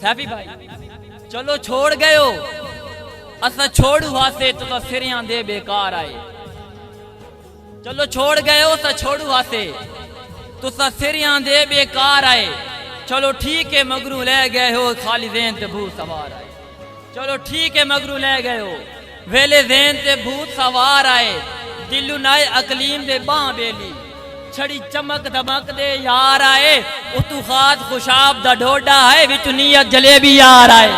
सैफी भाई चलो छोड़ गए हो असा छोड़ू वास्ते तो सिरियां दे बेकार आए। चलो छोड़ गए हो सा छोड़ू वास्ते तो सिरियां दे बेकार आए। चलो ठीक है मगरू ले गए हो खाली ज़हन ते भूत सवार आए। चलो ठीक है मगरू ले गए हो वेले ज़हन ते भूत सवार आए। दिलू नाए अकलीम दे बां बेली छड़ी चमक धमक दे यार आए। उतू खास खुशाब दा ढोडा है विच नियत जलेबी यार आए।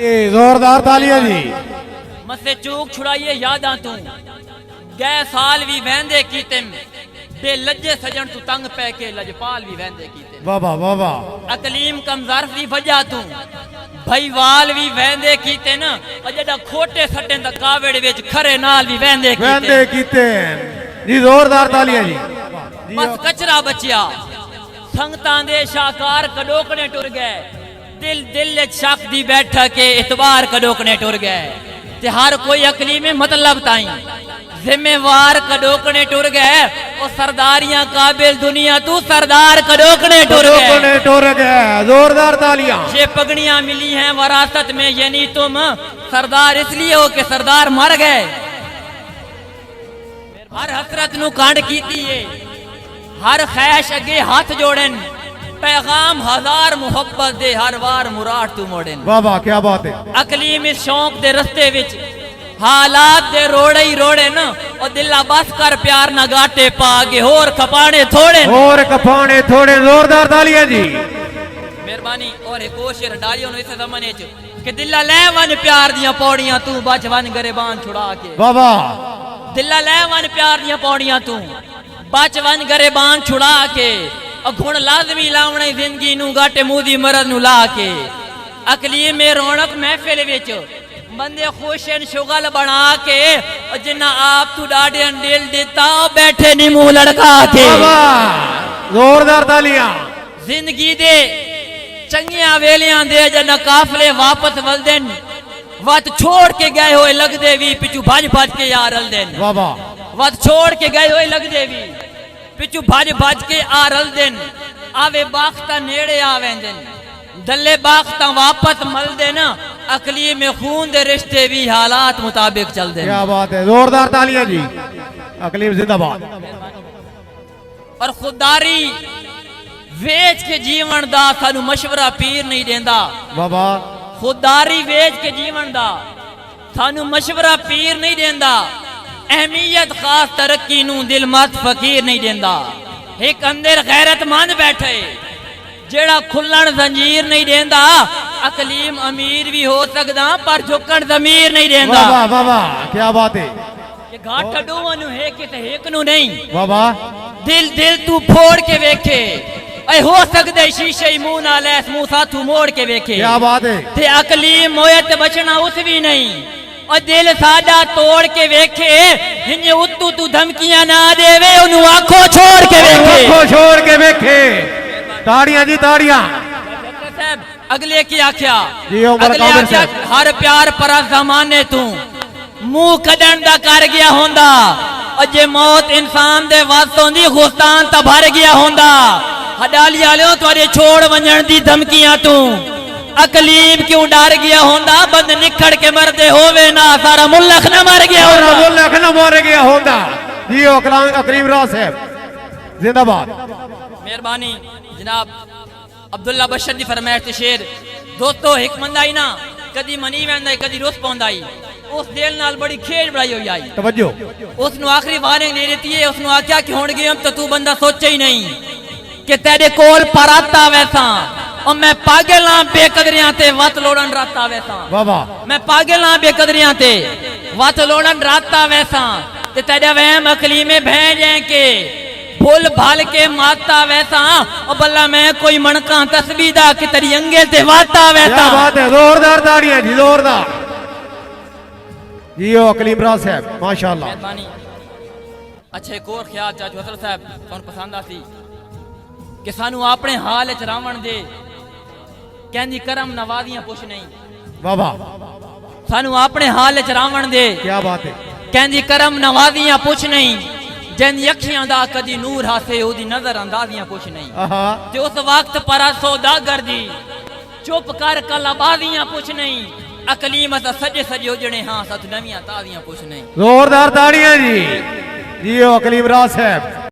ये जोरदार तालियां जी। मसे चूक छुड़ाइए यादां तू गए साल भी वहंदे कीते बे लज्जे सजन तू तंग पै के लजपाल भी वहंदे कीते। वाह वाह वाह वाह। अकलीम कमजार दी वजह तू भाई वाल भी वहंदे कीते न जड़ा खोटे सटे दा कावड़ विच खरे नाल भी वहंदे कीते जी। जोरदार तालियां जी। बस कचरा बचिया संगतां दे शाकार कड़ोकने टुर गए। दिल दिल शक दी बैठक के इतबार कड़ोकने टुर गए। ते हर कोई अकली में मतलब ताई जिम्मेवार कड़ोकने टुर गए। और सरदारियां काबिल दुनिया तू सरदार कड़ोकने टुर गए। जोरदार तालियां। ये पगड़ियां मिली हैं वरासत में यानी तुम सरदार इसलिए हो कि सरदार मर गए। हर हसरत नु कांड कीती है हर खैश अगे हाथ जोड़न पैगाम हजार मुहब्बत दे हर वार मुराद तू मोड़न। वाह वाह क्या बात है। अकलीम इस शौक दे रस्ते विच हालात दे रोड़े ही रोड़े न और दिला बस कर प्यार न गाटे पागे होर खपाने थोड़े। जोरदार तालियां जी। मेहरबानी और एक कोशिश डालियो न इस जमाने च कि दिला ले वन प्यार दियां पौड़ियां तू बच वन गरेबान छुड़ा के। वाह वाह। दिला ले वन प्यार दियां पौड़ियां तू बच वन गरेबान छुड़ा के। गुण लाजमी लावणे जिंदगी नू गाटे मूदी मरद नू ला के। अकलीम में रौनक महफिल विच बंदे खुशन शुगल बना के जिन्ना आप तू डाडे दिल दिता बैठे नी मुंह लड़का के। जोरदार तालियां। जिंदगी दे चंगियां वेलियां दे जना काफले वापस वलदन वत छोड़ के गए होए लगदे भी पिछू भज भज के यार अलदन। वाह वाह। वत छोड़ के गए होए लगदे भी पिछू भज भज के आरल दिन आवे बाख्ता नेड़े आवेंदन दल्ले बाख्ता वापस मल देना। अकली में खून दे रिश्ते भी हालात मुताबिक चल दे। क्या बात है। जोरदार तालियां जी। अकलीम जिंदाबाद। और खुदारी वेच के जीवन दा सानू मशवरा पीर नहीं देंदा। बाबा खुदारी वेच के जीवन दा सानू मशवरा पीर नहीं देंदा। अहमियत खास तरक्की नू दिल मत फकीर नहीं देंदा। एक अंदर गैरतमंद बैठे जेड़ा खुलन जंजीर नहीं देंदा। अकलीम अमीर भी हो सकदा पर झुकन जमीर नहीं देंदा। वाह वाह वाह क्या बात है। ये घाट डूवन है कि ते एक नु नहीं। वाह वाह। दिल दिल तू फोड़ के वेखे ऐ हो सकदे शीशे मुंह नाल ऐस मुंह साथू मोड़ के वेखे। क्या बात है। ते अकलीम मोए ते बचना उस भी नहीं और दिल साडा तोड़ के वेखे हिन्ने उतू तू धमकियां ना देवे उन्हें आंखों छोड़ के वेखे। आंखों छोड़ के वेखे। ताड़ियां जी ताड़ियां। अगले की आख्या अगले आख्या हर प्यार पर जमाने तू मुंह कदन दा कर गया होंदा और जे मौत इंसान दे वास्तों दी गुस्तान ता भर गया होंदा। हडाली वालों तुहाडे छोड़ वंजण दी धमकियां तू अकलीम क्यों डर गया होंदा। बंद निखड़ के मरदे होवे ना सारा मुल्क न मर गया होंदा। मुल्क न मर गया होंदा। जी अकलीम राव साहब जिंदाबाद। मेहरबानी जनाब अब्दुल्ला बशर दी फरमाइश ते शेर दोस्तों हिकमंद आई ना कदी मनी वेंदा कदी रोस पौंदा आई उस दिल नाल बड़ी खेड बढ़ाई हुई आई। तवज्जो। उसनु आखिरी वार्निंग दे देती है। उसनु आख्या कि हुण गए तो तू बंदा सोचे ही नहीं कि तेरे कोल पराता वैसा और मैं पागल हां बेकदरियां ते वत लोड़न राता वैसा। वाह वाह। मैं पागल हां बेकदरियां ते वत लोड़न राता वैसा ते तेरे वहम अकली में भै जाए के भूल भाल के माता वैसा और बल्ला मैं कोई मनका तस्बीदा कि तेरी अंगे ते वाता वैसा। क्या बात है। जोरदार ताड़ियां जी जोरदार। जी अकलीम राव साहब माशाअल्लाह। मेहरबानी। अच्छा एक और ख्याल चाचू हसन साहब तुहानू पसंद आसी कि सानू अपने हाल च रावण दे कहंदी करम नवाजियां पुछ नहीं। वाह वाह। सानू अपने हाल च रावण दे क्या बात है। कहंदी करम नवाजियां पुछ नहीं जिंदी अखियां दा कदी नूर हासे ओदी नजर अंदाजियां कुछ नहीं। ते उस वक्त पर सौदागर दी चुप कर कला बादियां पुछ नहीं अकलीम असा सजे सजे उजणे हां सत नवियां तादियां पुछ नहीं जोरदार ताड़ियां जी जियो अकलीम राज साहब।